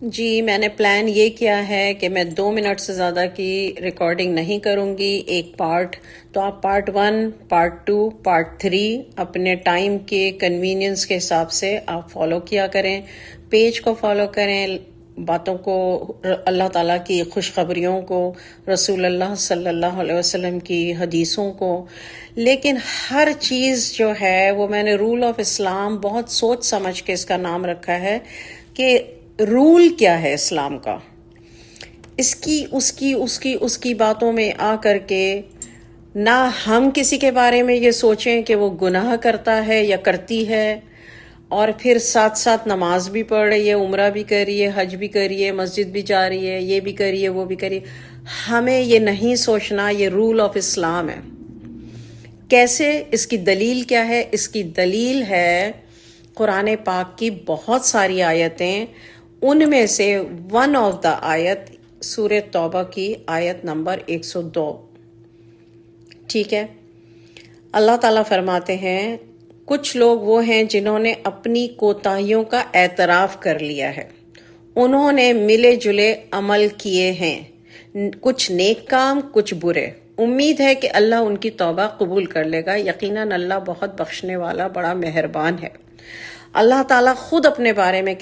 جی میں نے پلان یہ کیا ہے کہ میں 2 منٹ سے زیادہ کی ریکارڈنگ نہیں کروں گی، ایک پارٹ تو آپ پارٹ 1، پارٹ 2، پارٹ 3 اپنے ٹائم کے کنوینئنس کے حساب سے آپ فالو کیا کریں، پیج کو فالو کریں، باتوں کو، اللہ تعالیٰ کی خوشخبریوں کو، رسول اللہ صلی اللہ علیہ وسلم کی حدیثوں کو، لیکن ہر چیز جو ہے وہ میں نے رول آف اسلام بہت سوچ سمجھ کے اس کا نام رکھا ہے کہ رول کیا ہے اسلام کا، اس کی باتوں میں آ کر کے نہ ہم کسی کے بارے میں یہ سوچیں کہ وہ گناہ کرتا ہے یا کرتی ہے اور پھر ساتھ ساتھ نماز بھی پڑھ رہی ہے، عمرہ بھی کر رہی ہے، حج بھی کر رہی ہے، مسجد بھی جا رہی ہے، یہ بھی کر رہی ہے، وہ بھی کر رہی ہے۔ ہمیں یہ نہیں سوچنا یہ رول آف اسلام ہے۔ کیسے؟ اس کی دلیل کیا ہے؟ اس کی دلیل ہے قرآن پاک کی بہت ساری آیتیں، ان میں سے ون آف دا آیت سورہ توبہ کی آیت نمبر 102۔ ٹھیک ہے، اللہ تعالیٰ فرماتے ہیں کچھ لوگ وہ ہیں جنہوں نے اپنی کوتاہیوں کا اعتراف کر لیا ہے، انہوں نے ملے جلے عمل کیے ہیں، کچھ نیک کام کچھ برے، امید ہے کہ اللہ ان کی توبہ قبول کر لے گا، یقیناً اللہ بہت بخشنے والا بڑا مہربان ہے۔ اللہ تعالیٰ خود اپنے بارے میں